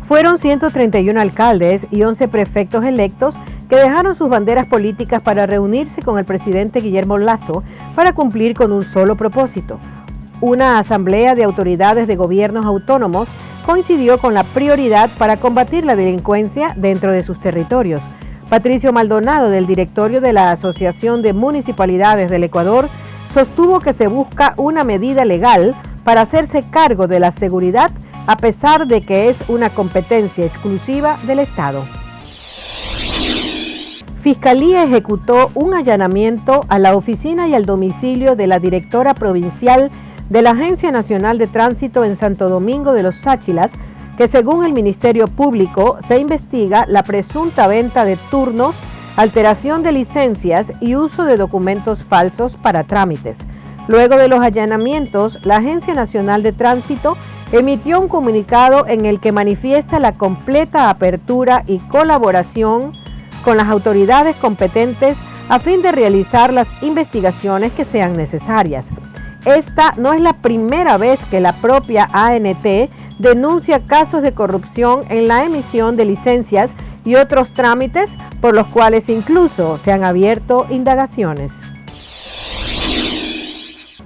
Fueron 131 alcaldes y 11 prefectos electos que dejaron sus banderas políticas para reunirse con el presidente Guillermo Lasso para cumplir con un solo propósito. Una asamblea de autoridades de gobiernos autónomos coincidió con la prioridad para combatir la delincuencia dentro de sus territorios. Patricio Maldonado, del directorio de la Asociación de Municipalidades del Ecuador, sostuvo que se busca una medida legal para hacerse cargo de la seguridad, a pesar de que es una competencia exclusiva del Estado. Fiscalía ejecutó un allanamiento a la oficina y al domicilio de la directora provincial de la Agencia Nacional de Tránsito en Santo Domingo de los Sáchilas, que según el Ministerio Público se investiga la presunta venta de turnos, alteración de licencias y uso de documentos falsos para trámites. Luego de los allanamientos, la Agencia Nacional de Tránsito emitió un comunicado en el que manifiesta la completa apertura y colaboración con las autoridades competentes a fin de realizar las investigaciones que sean necesarias. Esta no es la primera vez que la propia ANT denuncia casos de corrupción en la emisión de licencias y otros trámites por los cuales incluso se han abierto indagaciones.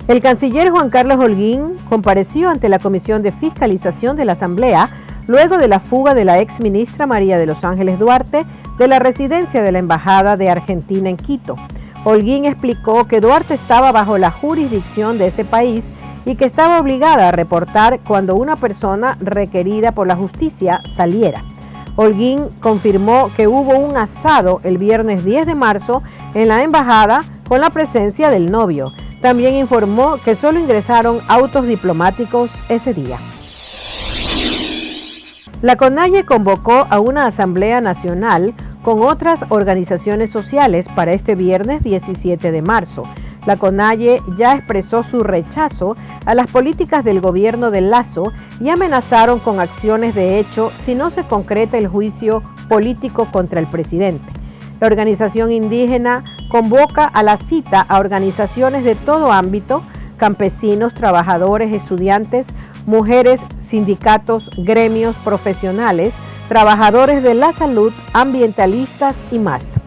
El canciller Juan Carlos Holguín compareció ante la Comisión de Fiscalización de la Asamblea luego de la fuga de la exministra María de los Ángeles Duarte de la residencia de la Embajada de Argentina en Quito. Holguín explicó que Duarte estaba bajo la jurisdicción de ese país y que estaba obligada a reportar cuando una persona requerida por la justicia saliera. Holguín confirmó que hubo un asado el viernes 10 de marzo en la embajada con la presencia del novio. También informó que solo ingresaron autos diplomáticos ese día. La CONAIE convocó a una asamblea nacional con otras organizaciones sociales para este viernes 17 de marzo. La CONAIE ya expresó su rechazo a las políticas del gobierno de Lasso y amenazaron con acciones de hecho si no se concreta el juicio político contra el presidente. La organización indígena convoca a la cita a organizaciones de todo ámbito, campesinos, trabajadores, estudiantes, mujeres, sindicatos, gremios, profesionales, trabajadores de la salud, ambientalistas y más.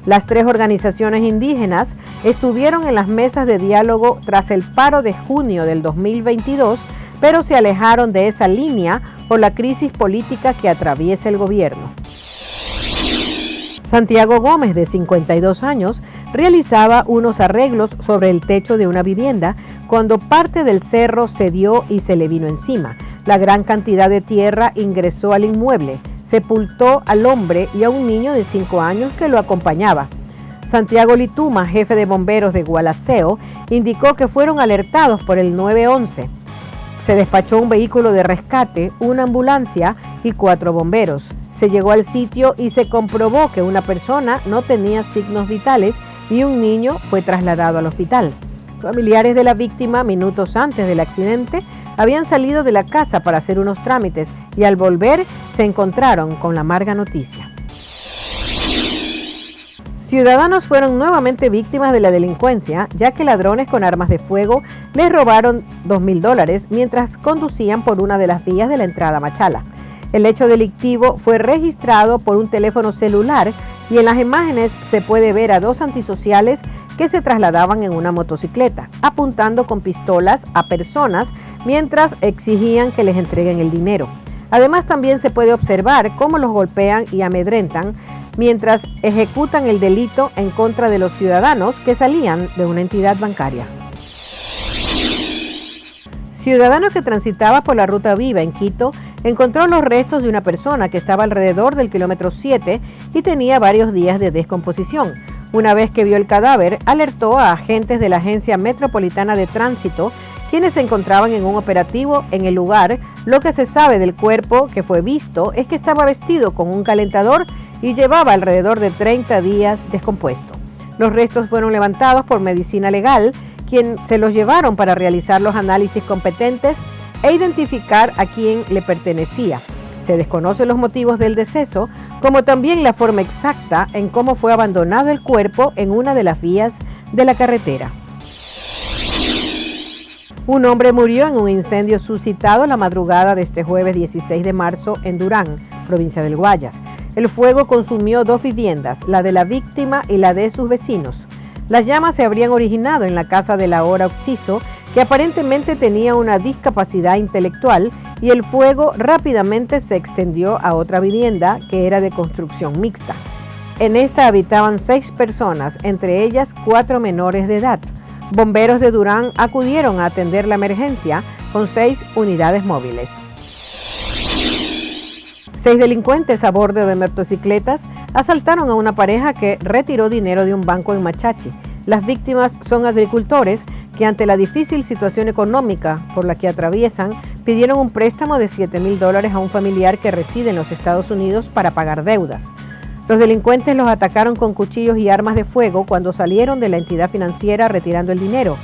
Las 3 organizaciones indígenas estuvieron en las mesas de diálogo tras el paro de junio del 2022, pero se alejaron de esa línea por la crisis política que atraviesa el gobierno. Santiago Gómez, de 52 años, realizaba unos arreglos sobre el techo de una vivienda cuando parte del cerro cedió y se le vino encima. La gran cantidad de tierra ingresó al inmueble, sepultó al hombre y a un niño de 5 años que lo acompañaba. Santiago Lituma, jefe de bomberos de Gualaceo, indicó que fueron alertados por el 911. Se despachó un vehículo de rescate, una ambulancia y 4 bomberos. Se llegó al sitio y se comprobó que una persona no tenía signos vitales y un niño fue trasladado al hospital. Familiares de la víctima, minutos antes del accidente, habían salido de la casa para hacer unos trámites y al volver se encontraron con la amarga noticia. Ciudadanos fueron nuevamente víctimas de la delincuencia, ya que ladrones con armas de fuego les robaron $2,000 mientras conducían por una de las vías de la entrada a Machala. El hecho delictivo fue registrado por un teléfono celular y en las imágenes se puede ver a 2 antisociales que se trasladaban en una motocicleta, apuntando con pistolas a personas mientras exigían que les entreguen el dinero. Además, también se puede observar cómo los golpean y amedrentan mientras ejecutan el delito en contra de los ciudadanos que salían de una entidad bancaria. Ciudadano que transitaba por la Ruta Viva en Quito encontró los restos de una persona que estaba alrededor del kilómetro 7 y tenía varios días de descomposición. Una vez que vio el cadáver, alertó a agentes de la Agencia Metropolitana de Tránsito, quienes se encontraban en un operativo en el lugar. Lo que se sabe del cuerpo que fue visto es que estaba vestido con un calentador y llevaba alrededor de 30 días descompuesto. Los restos fueron levantados por Medicina Legal, quien se los llevaron para realizar los análisis competentes e identificar a quién le pertenecía. Se desconocen los motivos del deceso, como también la forma exacta en cómo fue abandonado el cuerpo en una de las vías de la carretera. Un hombre murió en un incendio suscitado la madrugada de este jueves 16 de marzo en Durán, provincia del Guayas. El fuego consumió 2 viviendas, la de la víctima y la de sus vecinos. Las llamas se habrían originado en la casa del ahora occiso, que aparentemente tenía una discapacidad intelectual, y el fuego rápidamente se extendió a otra vivienda que era de construcción mixta. En esta habitaban 6 personas, entre ellas 4 menores de edad. Bomberos de Durán acudieron a atender la emergencia con 6 unidades móviles. 6 delincuentes a bordo de motocicletas asaltaron a una pareja que retiró dinero de un banco en Machachi. Las víctimas son agricultores que, ante la difícil situación económica por la que atraviesan, pidieron un préstamo de $7,000 a un familiar que reside en los Estados Unidos para pagar deudas. Los delincuentes los atacaron con cuchillos y armas de fuego cuando salieron de la entidad financiera retirando el dinero.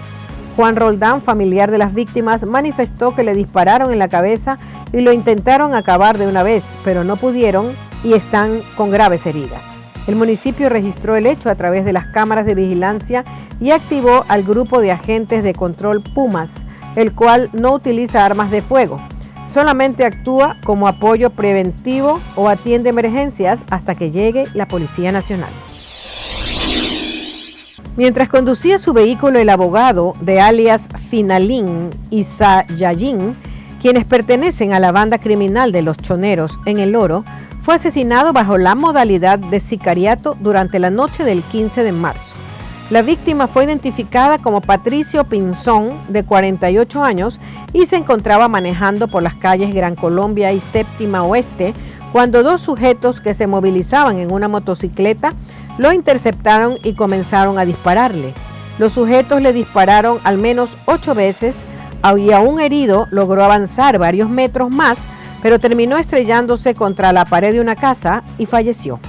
Juan Roldán, familiar de las víctimas, manifestó que le dispararon en la cabeza y lo intentaron acabar de una vez, pero no pudieron y están con graves heridas. El municipio registró el hecho a través de las cámaras de vigilancia y activó al grupo de agentes de control Pumas, el cual no utiliza armas de fuego. Solamente actúa como apoyo preventivo o atiende emergencias hasta que llegue la Policía Nacional. Mientras conducía su vehículo, el abogado de alias Finalín Isayayin, quienes pertenecen a la banda criminal de los Choneros en El Oro, fue asesinado bajo la modalidad de sicariato durante la noche del 15 de marzo. La víctima fue identificada como Patricio Pinzón, de 48 años, y se encontraba manejando por las calles Gran Colombia y Séptima Oeste cuando 2 sujetos que se movilizaban en una motocicleta lo interceptaron y comenzaron a dispararle. Los sujetos le dispararon al menos 8 veces y aún herido logró avanzar varios metros más, pero terminó estrellándose contra la pared de una casa y falleció.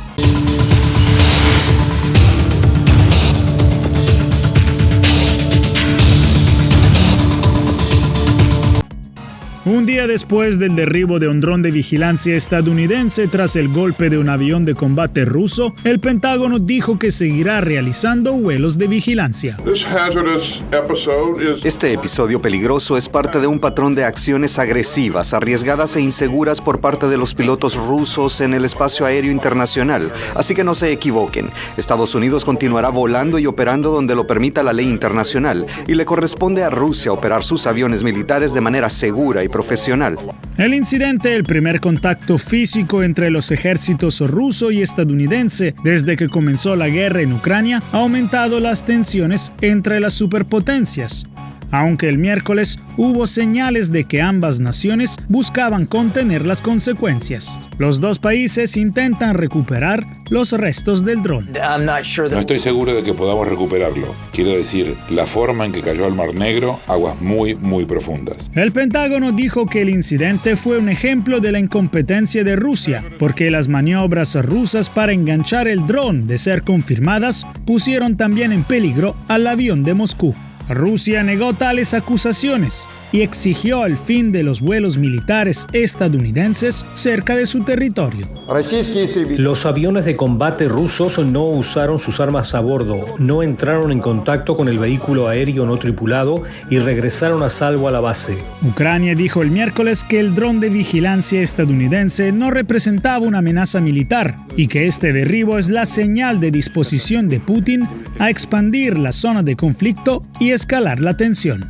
Un día después del derribo de un dron de vigilancia estadounidense tras el golpe de un avión de combate ruso, el Pentágono dijo que seguirá realizando vuelos de vigilancia. Este episodio peligroso es parte de un patrón de acciones agresivas, arriesgadas e inseguras por parte de los pilotos rusos en el espacio aéreo internacional. Así que no se equivoquen. Estados Unidos continuará volando y operando donde lo permita la ley internacional, y le corresponde a Rusia operar sus aviones militares de manera segura y profesional. El incidente, el primer contacto físico entre los ejércitos ruso y estadounidense desde que comenzó la guerra en Ucrania, ha aumentado las tensiones entre las superpotencias. Aunque el miércoles hubo señales de que ambas naciones buscaban contener las consecuencias. Los 2 países intentan recuperar los restos del dron. No estoy seguro de que podamos recuperarlo. Quiero decir, la forma en que cayó al Mar Negro, aguas muy, muy profundas. El Pentágono dijo que el incidente fue un ejemplo de la incompetencia de Rusia, porque las maniobras rusas para enganchar el dron, de ser confirmadas, pusieron también en peligro al avión de Moscú. Rusia negó tales acusaciones y exigió el fin de los vuelos militares estadounidenses cerca de su territorio. Los aviones de combate rusos no usaron sus armas a bordo, no entraron en contacto con el vehículo aéreo no tripulado y regresaron a salvo a la base. Ucrania dijo el miércoles que el dron de vigilancia estadounidense no representaba una amenaza militar y que este derribo es la señal de disposición de Putin a expandir la zona de conflicto y escalar la tensión.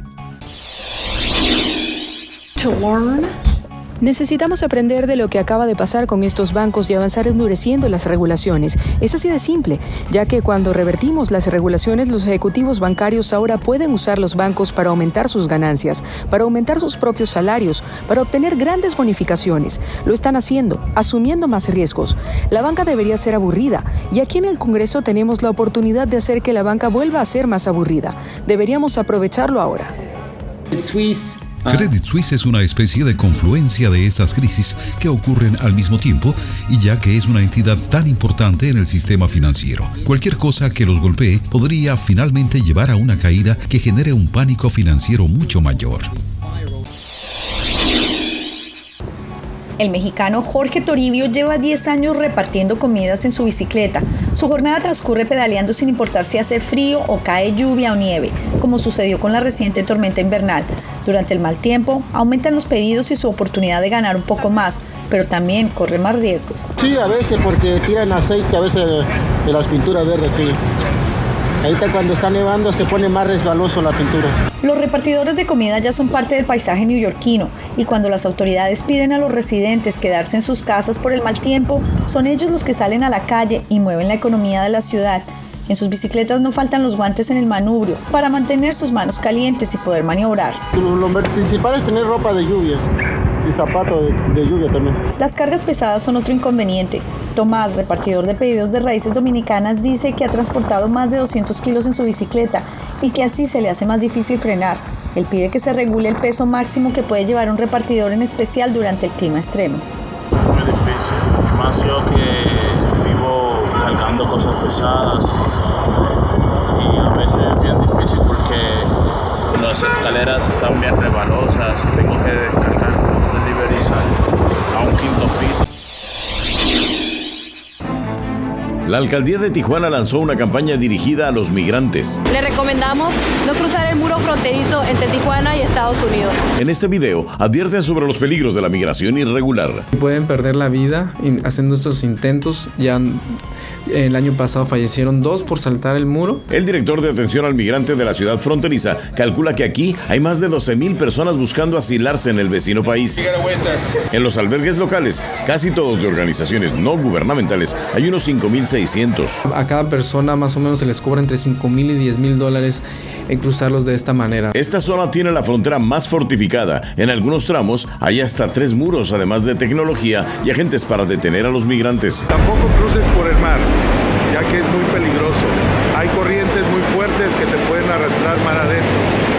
Necesitamos aprender de lo que acaba de pasar con estos bancos y avanzar endureciendo las regulaciones. Es así de simple, ya que cuando revertimos las regulaciones, los ejecutivos bancarios ahora pueden usar los bancos para aumentar sus ganancias, para aumentar sus propios salarios, para obtener grandes bonificaciones. Lo están haciendo, asumiendo más riesgos. La banca debería ser aburrida, y aquí en el Congreso tenemos la oportunidad de hacer que la banca vuelva a ser más aburrida. Deberíamos aprovecharlo ahora. Credit Suisse es una especie de confluencia de estas crisis que ocurren al mismo tiempo, y ya que es una entidad tan importante en el sistema financiero, cualquier cosa que los golpee podría finalmente llevar a una caída que genere un pánico financiero mucho mayor. El mexicano Jorge Toribio lleva 10 años repartiendo comidas en su bicicleta. Su jornada transcurre pedaleando sin importar si hace frío o cae lluvia o nieve, como sucedió con la reciente tormenta invernal. Durante el mal tiempo, aumentan los pedidos y su oportunidad de ganar un poco más, pero también corre más riesgos. Sí, a veces porque tiran aceite, a veces de las pinturas verdes aquí. Ahorita cuando está nevando se pone más resbaloso la pintura. Los repartidores de comida ya son parte del paisaje neoyorquino y cuando las autoridades piden a los residentes quedarse en sus casas por el mal tiempo, son ellos los que salen a la calle y mueven la economía de la ciudad. En sus bicicletas no faltan los guantes en el manubrio para mantener sus manos calientes y poder maniobrar. Lo principal es tener ropa de lluvia y zapatos de lluvia también. Las cargas pesadas son otro inconveniente. Tomás, repartidor de pedidos de raíces dominicanas, dice que ha transportado más de 200 kilos en su bicicleta y que así se le hace más difícil frenar. Él pide que se regule el peso máximo que puede llevar un repartidor, en especial durante el clima extremo. Muy difícil, más yo que vivo cargando cosas pesadas y a veces es bien difícil porque las escaleras están bien resbalosas y tengo que descargar los deliveries a un quinto piso. La alcaldía de Tijuana lanzó una campaña dirigida a los migrantes. Le recomendamos no cruzar el muro fronterizo entre Tijuana y Estados Unidos. En este video advierten sobre los peligros de la migración irregular. Pueden perder la vida haciendo estos intentos. Ya el año pasado fallecieron 2 por saltar el muro. El director de atención al migrante de la ciudad fronteriza calcula que aquí hay más de 12,000 personas buscando asilarse en el vecino país. En los albergues locales, casi todos de organizaciones no gubernamentales, hay unos 5,600. A cada persona más o menos se les cobra entre $5,000 y $10,000 en cruzarlos de esta manera. Esta zona tiene la frontera más fortificada. En algunos tramos hay hasta 3 muros, además de tecnología y agentes para detener a los migrantes. Tampoco cruces por el mar, ya que es muy peligroso. Hay corrientes muy fuertes que te pueden arrastrar mar adentro.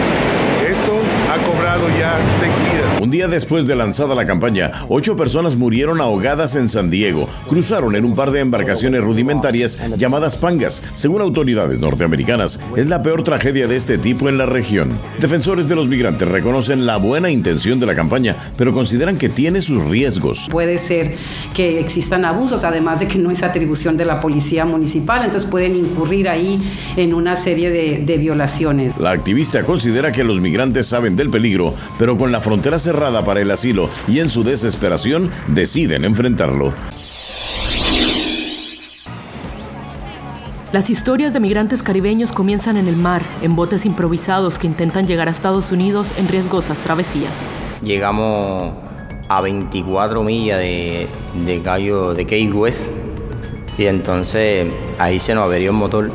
Esto ha cobrado ya 6 vidas. Un día después de lanzada la campaña, 8 personas murieron ahogadas en San Diego. Cruzaron en un par de embarcaciones rudimentarias llamadas pangas. Según autoridades norteamericanas, es la peor tragedia de este tipo en la región. Defensores de los migrantes reconocen la buena intención de la campaña, pero consideran que tiene sus riesgos. Puede ser que existan abusos, además de que no es atribución de la policía municipal, entonces pueden incurrir ahí en una serie de violaciones. La activista considera que los migrantes saben del peligro, pero con la frontera cerrada para el asilo y en su desesperación deciden enfrentarlo. Las historias de migrantes caribeños comienzan en el mar, en botes improvisados que intentan llegar a Estados Unidos en riesgosas travesías. Llegamos a 24 millas de Key West y entonces ahí se nos averió el motor.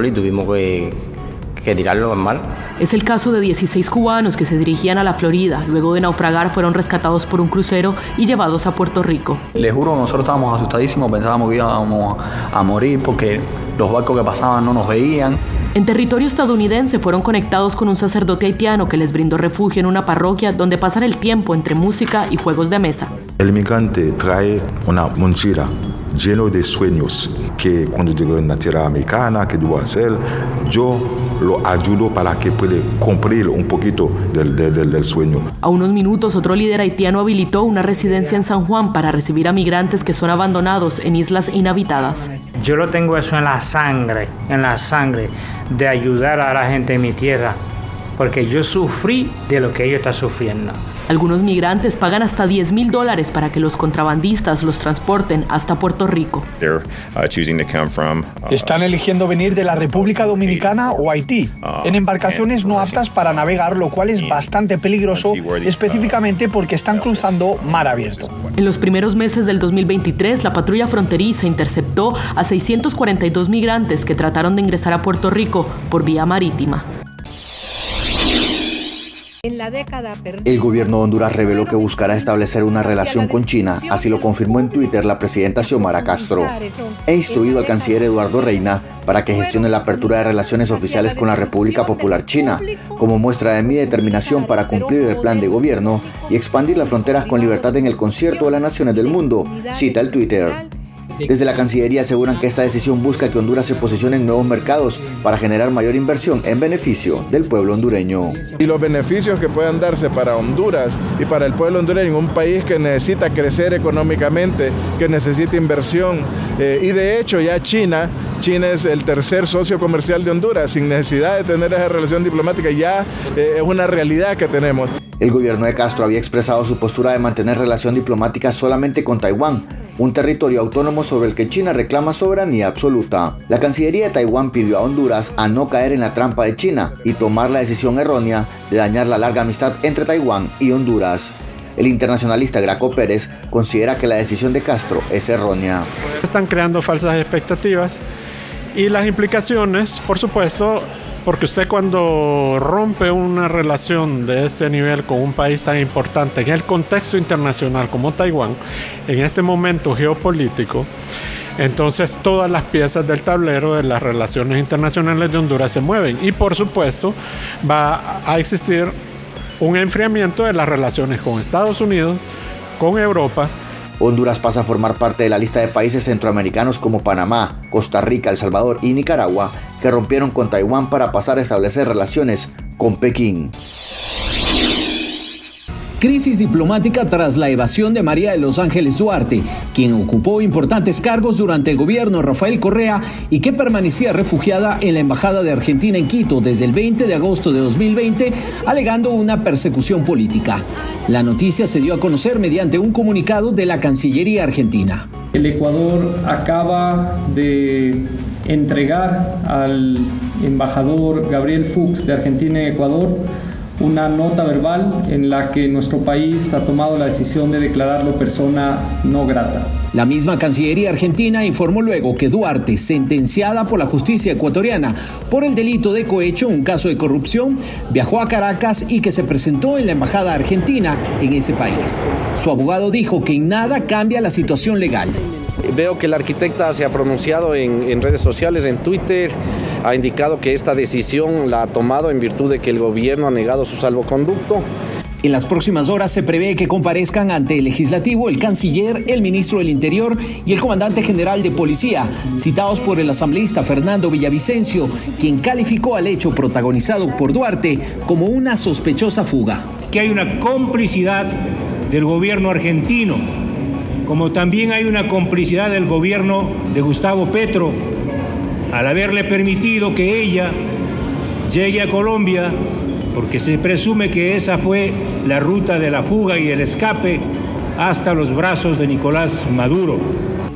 Y tuvimos que tirarlo al mar. Es el caso de 16 cubanos que se dirigían a la Florida. Luego de naufragar fueron rescatados por un crucero y llevados a Puerto Rico. Les juro, nosotros estábamos asustadísimos, pensábamos que íbamos a morir porque los barcos que pasaban no nos veían. En territorio estadounidense fueron conectados con un sacerdote haitiano que les brindó refugio en una parroquia donde pasan el tiempo entre música y juegos de mesa. El migrante trae una mochila llena de sueños que cuando llegó en la tierra americana, que debo hacer, yo lo ayudo para que pueda cumplir un poquito del sueño. A unos minutos, otro líder haitiano habilitó una residencia en San Juan para recibir a migrantes que son abandonados en islas inhabitadas. Yo lo tengo eso en la sangre, de ayudar a la gente en mi tierra, porque yo sufrí de lo que ellos están sufriendo. Algunos migrantes pagan hasta $10,000 para que los contrabandistas los transporten hasta Puerto Rico. Están eligiendo venir de la República Dominicana o Haití, en embarcaciones no aptas para navegar, lo cual es bastante peligroso, específicamente porque están cruzando mar abierto. En los primeros meses del 2023, la patrulla fronteriza interceptó a 642 migrantes que trataron de ingresar a Puerto Rico por vía marítima. El gobierno de Honduras reveló que buscará establecer una relación con China, así lo confirmó en Twitter la presidenta Xiomara Castro. He instruido al canciller Eduardo Reina para que gestione la apertura de relaciones oficiales con la República Popular China, como muestra de mi determinación para cumplir el plan de gobierno y expandir las fronteras con libertad en el concierto de las naciones del mundo, cita el Twitter. Desde la Cancillería aseguran que esta decisión busca que Honduras se posicione en nuevos mercados para generar mayor inversión en beneficio del pueblo hondureño. Y los beneficios que puedan darse para Honduras y para el pueblo hondureño, un país que necesita crecer económicamente, que necesita inversión. Y de hecho ya China es el tercer socio comercial de Honduras, sin necesidad de tener esa relación diplomática, ya es una realidad que tenemos. El gobierno de Castro había expresado su postura de mantener relación diplomática solamente con Taiwán, un territorio autónomo sobre el que China reclama soberanía absoluta. La Cancillería de Taiwán pidió a Honduras a no caer en la trampa de China y tomar la decisión errónea de dañar la larga amistad entre Taiwán y Honduras. El internacionalista Graco Pérez considera que la decisión de Castro es errónea. Están creando falsas expectativas y las implicaciones, por supuesto, porque usted cuando rompe una relación de este nivel con un país tan importante en el contexto internacional como Taiwán, en este momento geopolítico, entonces todas las piezas del tablero de las relaciones internacionales de Honduras se mueven y por supuesto va a existir un enfriamiento de las relaciones con Estados Unidos, con Europa. Honduras pasa a formar parte de la lista de países centroamericanos como Panamá, Costa Rica, El Salvador y Nicaragua, que rompieron con Taiwán para pasar a establecer relaciones con Pekín. Crisis diplomática tras la evasión de María de los Ángeles Duarte, quien ocupó importantes cargos durante el gobierno de Rafael Correa y que permanecía refugiada en la Embajada de Argentina en Quito desde el 20 de agosto de 2020, alegando una persecución política. La noticia se dio a conocer mediante un comunicado de la Cancillería argentina. El Ecuador acaba de entregar al embajador Gabriel Fuchs de Argentina en Ecuador una nota verbal en la que nuestro país ha tomado la decisión de declararlo persona no grata. La misma Cancillería argentina informó luego que Duarte, sentenciada por la justicia ecuatoriana por el delito de cohecho, un caso de corrupción, viajó a Caracas y que se presentó en la embajada argentina en ese país. Su abogado dijo que en nada cambia la situación legal. Veo que la arquitecta se ha pronunciado en redes sociales, en Twitter, ha indicado que esta decisión la ha tomado en virtud de que el gobierno ha negado su salvoconducto. En las próximas horas se prevé que comparezcan ante el legislativo el canciller, el ministro del Interior y el comandante general de policía, citados por el asambleísta Fernando Villavicencio, quien calificó al hecho protagonizado por Duarte como una sospechosa fuga. Que hay una complicidad del gobierno argentino, como también hay una complicidad del gobierno de Gustavo Petro, al haberle permitido que ella llegue a Colombia, porque se presume que esa fue la ruta de la fuga y el escape hasta los brazos de Nicolás Maduro.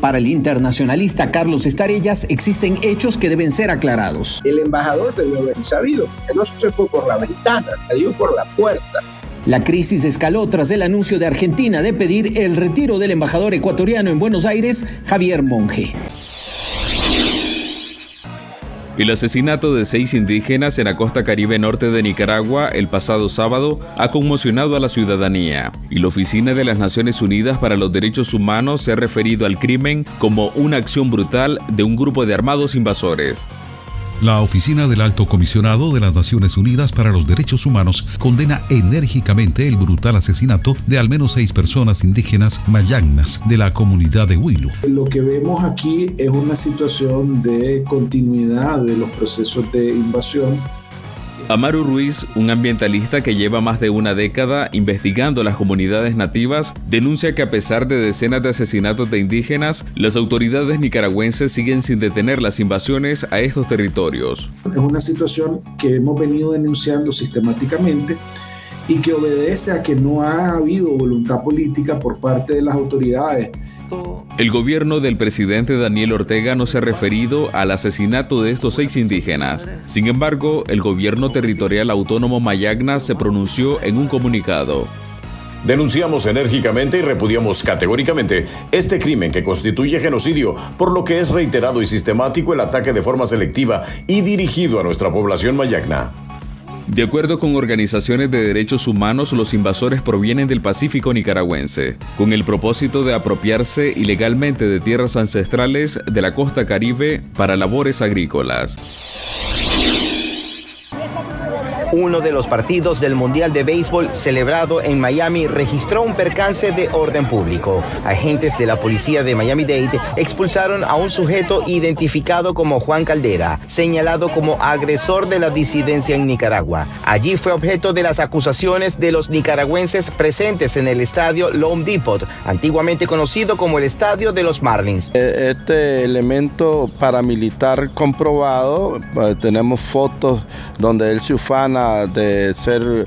Para el internacionalista Carlos Estarellas existen hechos que deben ser aclarados. El embajador debió haber sabido, que no se fue por la ventana, salió por la puerta. La crisis escaló tras el anuncio de Argentina de pedir el retiro del embajador ecuatoriano en Buenos Aires, Javier Monge. El asesinato de 6 indígenas en la costa caribe norte de Nicaragua el pasado sábado ha conmocionado a la ciudadanía, y la Oficina de las Naciones Unidas para los Derechos Humanos se ha referido al crimen como una acción brutal de un grupo de armados invasores. La Oficina del Alto Comisionado de las Naciones Unidas para los Derechos Humanos condena enérgicamente el brutal asesinato de al menos 6 personas indígenas mayagnas de la comunidad de Huilo. Lo que vemos aquí es una situación de continuidad de los procesos de invasión. Amaru Ruiz, un ambientalista que lleva más de una década investigando las comunidades nativas, denuncia que a pesar de decenas de asesinatos de indígenas, las autoridades nicaragüenses siguen sin detener las invasiones a estos territorios. Es una situación que hemos venido denunciando sistemáticamente y que obedece a que no ha habido voluntad política por parte de las autoridades. El gobierno del presidente Daniel Ortega no se ha referido al asesinato de estos 6 indígenas. Sin embargo, el gobierno territorial autónomo mayagna se pronunció en un comunicado. Denunciamos enérgicamente y repudiamos categóricamente este crimen que constituye genocidio, por lo que es reiterado y sistemático el ataque de forma selectiva y dirigido a nuestra población mayagna. De acuerdo con organizaciones de derechos humanos, los invasores provienen del Pacífico nicaragüense, con el propósito de apropiarse ilegalmente de tierras ancestrales de la costa caribe para labores agrícolas. Uno de los partidos del Mundial de Béisbol celebrado en Miami registró un percance de orden público. Agentes de la policía de Miami-Dade expulsaron a un sujeto identificado como Juan Caldera, señalado como agresor de la disidencia en Nicaragua. Allí fue objeto de las acusaciones de los nicaragüenses presentes en el estadio Lone Depot, antiguamente conocido como el estadio de los Marlins. Este elemento paramilitar comprobado, tenemos fotos donde él se ufana de ser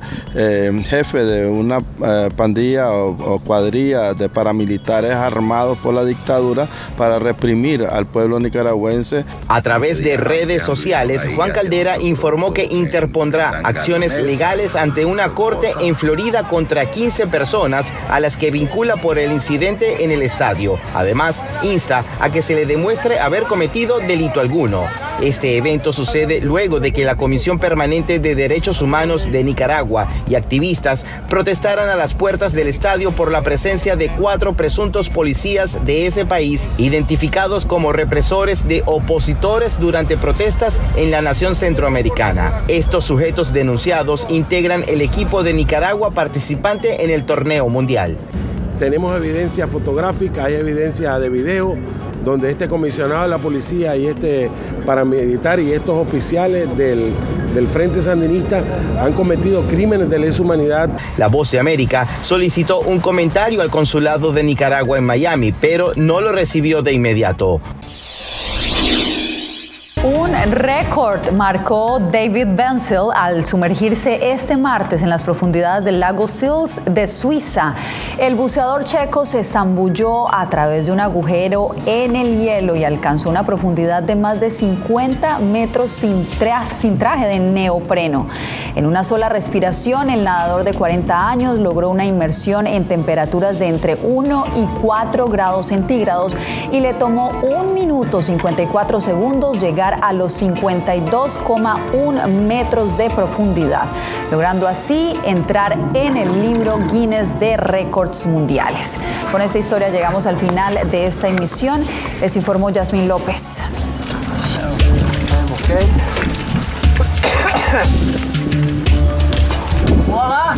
jefe de una pandilla o cuadrilla de paramilitares armados por la dictadura para reprimir al pueblo nicaragüense. A través de redes sociales, Juan Caldera informó que interpondrá acciones legales ante una corte en Florida contra 15 personas a las que vincula por el incidente en el estadio. Además, insta a que se le demuestre haber cometido delito alguno. Este evento sucede luego de que la Comisión Permanente de Derechos Humanos de Nicaragua y activistas protestaran a las puertas del estadio por la presencia de 4 presuntos policías de ese país, identificados como represores de opositores durante protestas en la nación centroamericana. Estos sujetos denunciados integran el equipo de Nicaragua participante en el torneo mundial. Tenemos evidencia fotográfica, hay evidencia de video, donde este comisionado de la policía y este paramilitar y estos oficiales del Frente Sandinista han cometido crímenes de lesa humanidad. La Voz de América solicitó un comentario al consulado de Nicaragua en Miami, pero no lo recibió de inmediato. Un récord marcó David Benzel al sumergirse este martes en las profundidades del lago Sils de Suiza. El buceador checo se zambulló a través de un agujero en el hielo y alcanzó una profundidad de más de 50 metros sin traje de neopreno. En una sola respiración, el nadador de 40 años logró una inmersión en temperaturas de entre 1 y 4 grados centígrados y le tomó 1 minuto 54 segundos llegar a los 52,1 metros de profundidad, logrando así entrar en el libro Guinness de récords mundiales. Con esta historia llegamos al final de esta emisión. Les informó Yasmín López. Hola.